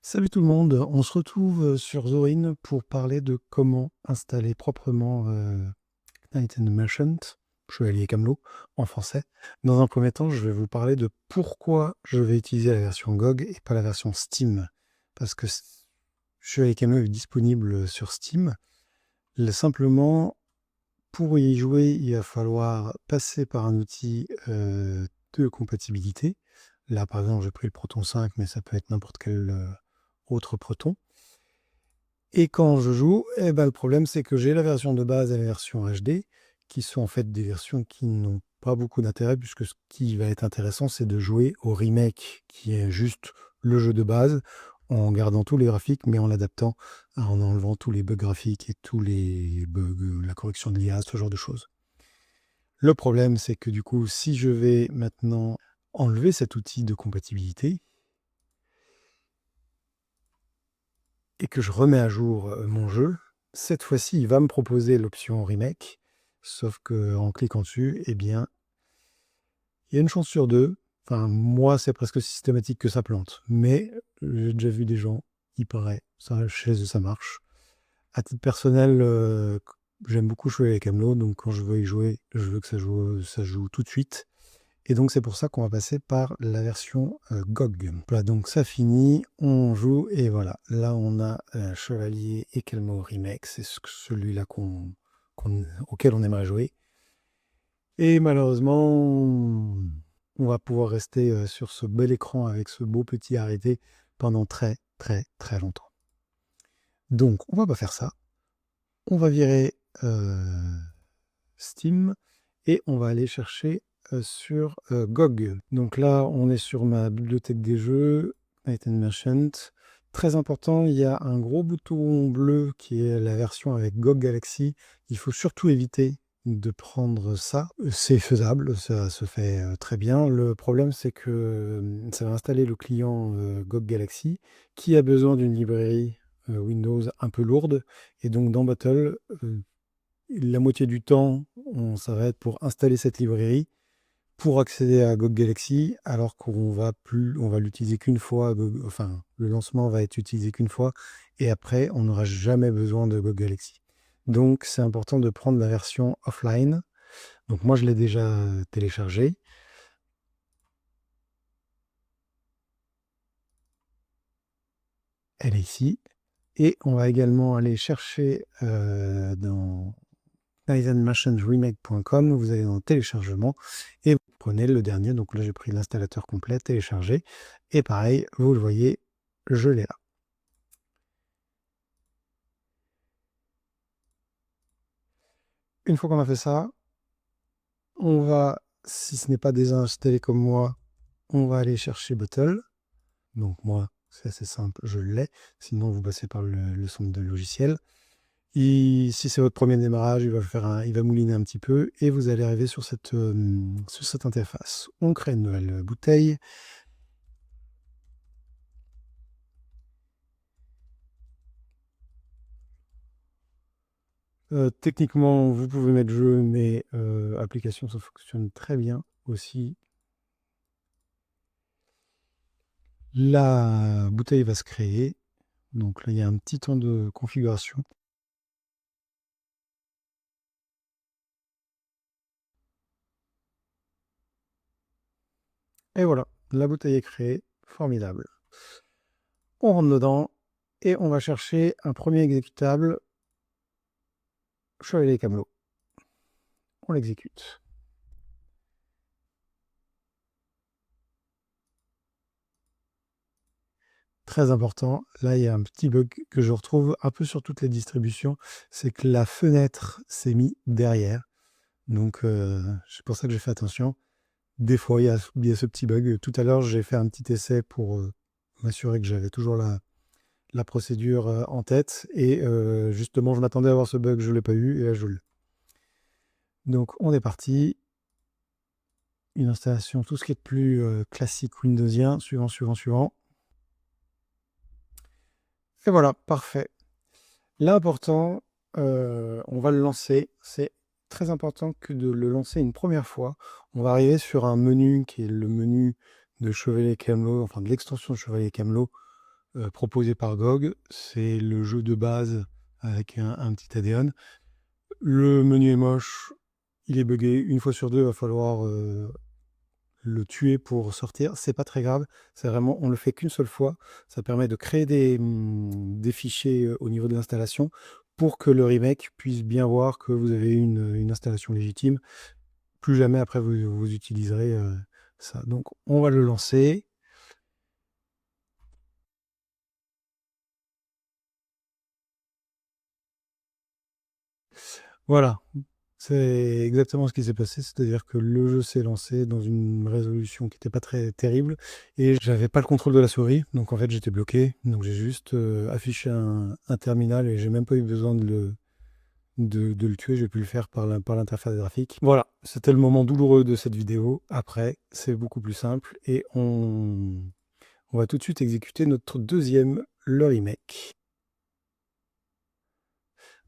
Salut tout le monde, on se retrouve sur Zorin pour parler de comment installer proprement Knight and Merchant, Chevalier Camelot en français. Dans un premier temps, je vais vous parler de pourquoi je vais utiliser la version GOG et pas la version Steam. Parce que Chevalier Camelot est disponible sur Steam. Simplement, pour y jouer, il va falloir passer par un outil de compatibilité. Là, par exemple, j'ai pris le Proton 5, mais ça peut être n'importe quel autre Proton. Et quand je joue, le problème, c'est que j'ai la version de base et la version HD, qui sont en fait des versions qui n'ont pas beaucoup d'intérêt, puisque ce qui va être intéressant, c'est de jouer au remake, qui est juste le jeu de base, en gardant tous les graphiques, mais en l'adaptant, en enlevant tous les bugs graphiques et tous les bugs, la correction de l'IA, ce genre de choses. Le problème, c'est que du coup, si je vais maintenant enlever cet outil de compatibilité, et que je remets à jour mon jeu, cette fois-ci, il va me proposer l'option remake, sauf qu'en cliquant dessus, il y a une chance sur deux. Enfin, moi, c'est presque systématique que ça plante, mais j'ai déjà vu des gens, il paraît, ça, chez eux, ça marche. À titre personnel, j'aime beaucoup jouer avec Camelot, donc quand je veux y jouer, je veux que ça joue tout de suite. Et donc c'est pour ça qu'on va passer par la version GOG. Voilà, donc ça finit, on joue et voilà. Là on a Chevalier et Camelot Remake, c'est celui-là auquel on aimerait jouer. Et malheureusement, on va pouvoir rester sur ce bel écran avec ce beau petit arrêté pendant très très très longtemps. Donc on va pas faire ça. On va virer Steam et on va aller chercher sur GOG. Donc là, on est sur ma bibliothèque des jeux, Knight and Merchant. Très important, il y a un gros bouton bleu qui est la version avec GOG Galaxy. Il faut surtout éviter de prendre ça. C'est faisable, ça se fait très bien. Le problème, c'est que ça va installer le client GOG Galaxy qui a besoin d'une librairie Windows un peu lourde. Et donc dans Battle, la moitié du temps, ça va être pour installer cette librairie, pour accéder à GOG Galaxy, alors on va l'utiliser qu'une fois, enfin, le lancement va être utilisé qu'une fois, et après, on n'aura jamais besoin de GOG Galaxy. Donc, c'est important de prendre la version offline. Donc, moi, je l'ai déjà téléchargée. Elle est ici. Et on va également aller chercher dans KaizenMachineRemake.com, vous allez dans téléchargement et vous prenez le dernier. Donc là, j'ai pris l'installateur complet, téléchargé. Et pareil, vous le voyez, je l'ai là. Une fois qu'on a fait ça, on va, si ce n'est pas déjà installé comme moi, on va aller chercher Bottle. Donc moi, c'est assez simple, je l'ai. Sinon, vous passez par le centre de logiciel. Et si c'est votre premier démarrage, il va mouliner un petit peu et vous allez arriver sur cette interface. On crée une nouvelle bouteille. Techniquement, vous pouvez mettre jeu, mais application, ça fonctionne très bien aussi. La bouteille va se créer. Donc là, il y a un petit temps de configuration. Et voilà, la bouteille est créée. Formidable. On rentre dedans et on va chercher un premier exécutable. Chevalier Camelot. On l'exécute. Très important, là il y a un petit bug que je retrouve un peu sur toutes les distributions, c'est que la fenêtre s'est mise derrière. Donc c'est pour ça que j'ai fait attention. Des fois il y a ce petit bug. Tout à l'heure j'ai fait un petit essai pour m'assurer que j'avais toujours la procédure en tête. Et justement je m'attendais à avoir ce bug, je ne l'ai pas eu et là je l'ai. Donc on est parti. Une installation, tout ce qui est de plus classique windowsien, suivant. Et voilà, parfait. L'important, on va le lancer. C'est très important que de le lancer une première fois. On va arriver sur un menu qui est le menu de Chevalier Camelot, enfin de l'extension de Chevalier Camelot, proposé par GOG. C'est le jeu de base avec un petit add-on. Le menu est moche, il est buggé. Une fois sur deux, il va falloir le tuer pour sortir. C'est pas très grave. C'est vraiment, on le fait qu'une seule fois. Ça permet de créer des fichiers au niveau de l'installation pour que le remake puisse bien voir que vous avez une installation légitime. Plus jamais après vous utiliserez ça. Donc on va le lancer. Voilà, c'est exactement ce qui s'est passé, c'est-à-dire que le jeu s'est lancé dans une résolution qui n'était pas très terrible et j'avais pas le contrôle de la souris, donc en fait j'étais bloqué, donc j'ai juste affiché un terminal et j'ai même pas eu besoin de le tuer, j'ai pu le faire par l'interface graphique. Voilà, c'était le moment douloureux de cette vidéo. Après, c'est beaucoup plus simple et on va tout de suite exécuter notre deuxième, le remake.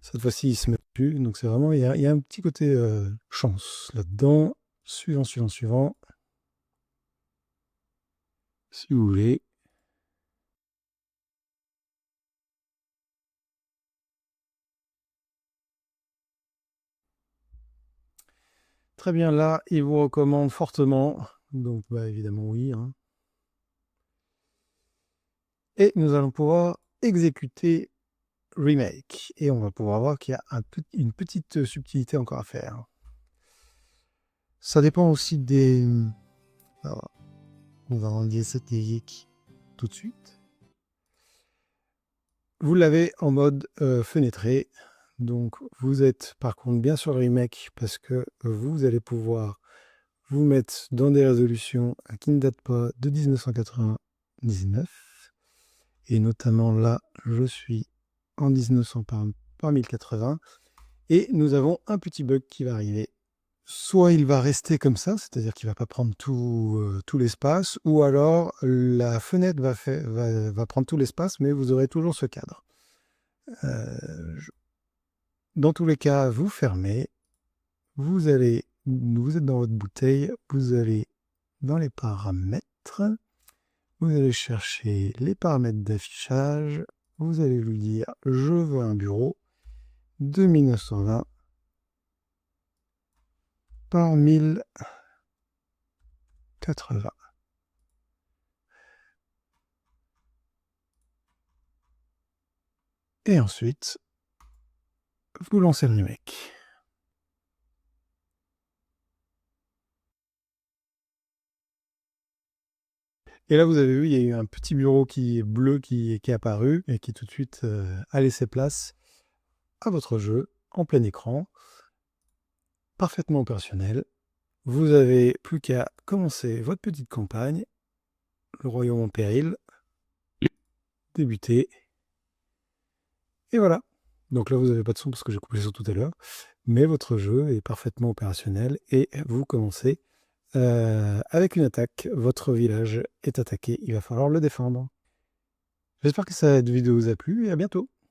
Cette fois-ci, il se met plus, donc c'est vraiment, il y a un petit côté chance là-dedans. Suivant, suivant, suivant. Si vous voulez. Très bien, là, il vous recommande fortement. Donc, bah, évidemment, oui. Hein. Et nous allons pouvoir exécuter Remake. Et on va pouvoir voir qu'il y a une petite subtilité encore à faire. Ça dépend aussi des... Alors, on va enlever cette geek tout de suite. Vous l'avez en mode fenêtré. Donc, vous êtes par contre bien sur le remake parce que vous allez pouvoir vous mettre dans des résolutions qui ne datent pas de 1999. Et notamment là, je suis en 1900 par 1080. Et nous avons un petit bug qui va arriver. Soit il va rester comme ça, c'est-à-dire qu'il ne va pas prendre tout l'espace, ou alors la fenêtre va prendre tout l'espace, mais vous aurez toujours ce cadre. Dans tous les cas, vous fermez, vous êtes dans votre bouteille, vous allez dans les paramètres, vous allez chercher les paramètres d'affichage, vous allez lui dire je veux un bureau de 1920 par 1080. Et ensuite, vous lancez le remake. Et là, vous avez vu, il y a eu un petit bureau qui est bleu qui est apparu et qui tout de suite a laissé place à votre jeu en plein écran, parfaitement opérationnel. Vous avez plus qu'à commencer votre petite campagne, le royaume en péril, débuter, et voilà. Donc là, vous n'avez pas de son parce que j'ai coupé le son tout à l'heure, mais votre jeu est parfaitement opérationnel et vous commencez avec une attaque. Votre village est attaqué, il va falloir le défendre. J'espère que cette vidéo vous a plu et à bientôt.